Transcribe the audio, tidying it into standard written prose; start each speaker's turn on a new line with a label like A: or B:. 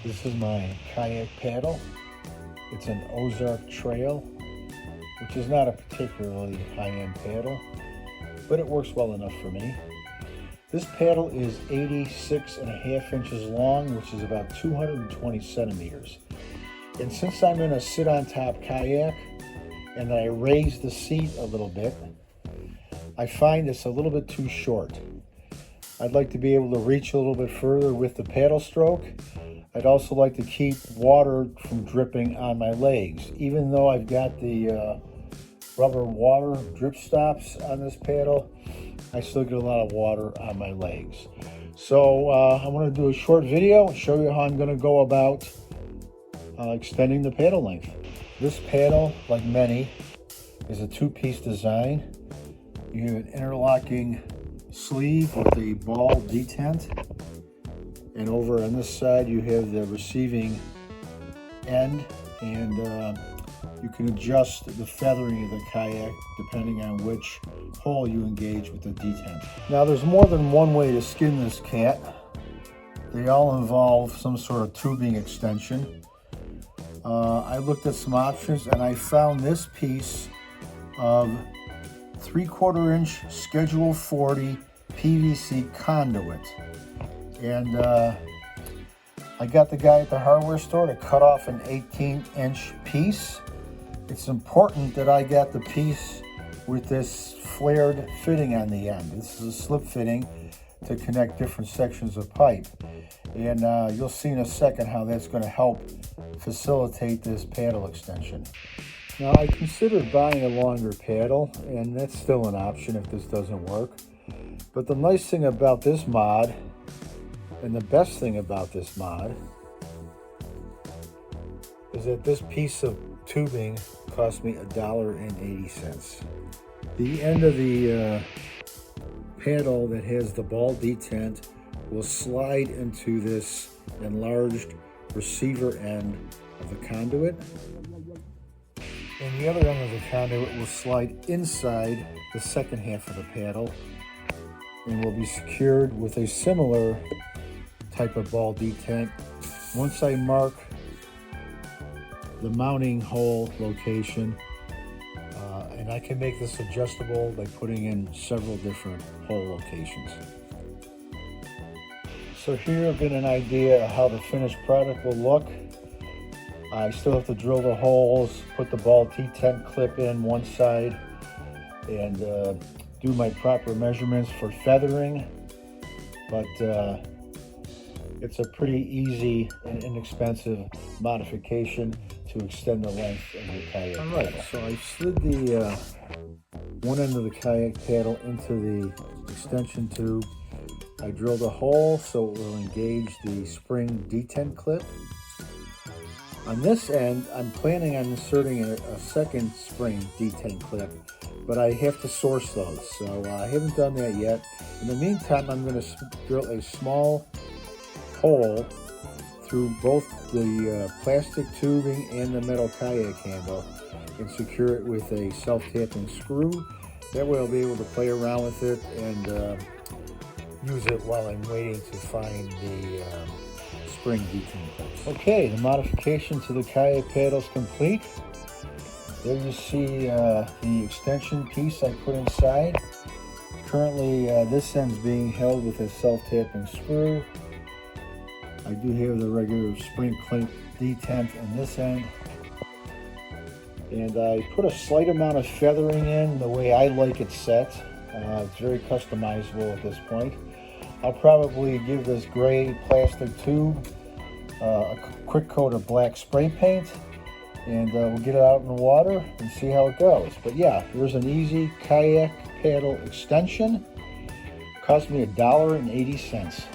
A: This is my kayak paddle. It's an Ozark Trail, which is not a particularly high-end paddle, but it works well enough for me. This paddle is 86.5 inches long, which is about 220 centimeters. And since I'm in a sit-on-top kayak and I raise the seat a little bit, I find it's a little bit too short. I'd like to be able to reach a little bit further with the paddle stroke. I'd also like to keep water from dripping on my legs. Even though I've got the rubber water drip stops on this paddle, I still get a lot of water on my legs. So I want to do a short video and show you how I'm going to go about extending the paddle length. This paddle, like many, is a two-piece design. You have an interlocking sleeve with a ball detent, and over on this side you have the receiving end, and you can adjust the feathering of the kayak depending on which hole you engage with the detent. Now there's more than one way to skin this cat. They all involve some sort of tubing extension. I looked at some options and I found this piece of 3/4 inch Schedule 40 PVC conduit. And I got the guy at the hardware store to cut off an 18-inch piece. It's important that I got the piece with this flared fitting on the end. This is a slip fitting to connect different sections of pipe. And you'll see in a second how that's going to help facilitate this paddle extension. Now, I considered buying a longer paddle, and that's still an option if this doesn't work. But the nice thing about this mod, and the best thing about this mod, is that this piece of tubing cost me $1.80. The end of the paddle that has the ball detent will slide into this enlarged receiver end of the conduit, and the other end of the conduit will slide inside the second half of the paddle and will be secured with a similar type of ball detent. Once I mark the mounting hole location, and I can make this adjustable by putting in several different hole locations. So here I've got an idea of how the finished product will look. I still have to drill the holes, put the ball detent clip in one side, and do my proper measurements for feathering. But it's a pretty easy and inexpensive modification to extend the length of your kayak. All right, so I slid the one end of the kayak paddle into the extension tube. I drilled a hole so it will engage the spring detent clip. On this end, I'm planning on inserting a second spring detent clip, but I have to source those, so I haven't done that yet. In the meantime, I'm going to drill a small hole through both the plastic tubing and the metal kayak handle and secure it with a self-tapping screw. That way I'll be able to play around with it and use it while I'm waiting to find the spring detent clips. Okay, the modification to the kayak paddle is complete. There you see the extension piece I put inside. Currently this end's being held with a self-tapping screw. I do have the regular spring clip detent in this end. And I put a slight amount of feathering in the way I like it set. It's very customizable at this point. I'll probably give this gray plastic tube a quick coat of black spray paint, and we'll get it out in the water and see how it goes. But yeah, here's an easy kayak paddle extension. Cost me $1.80.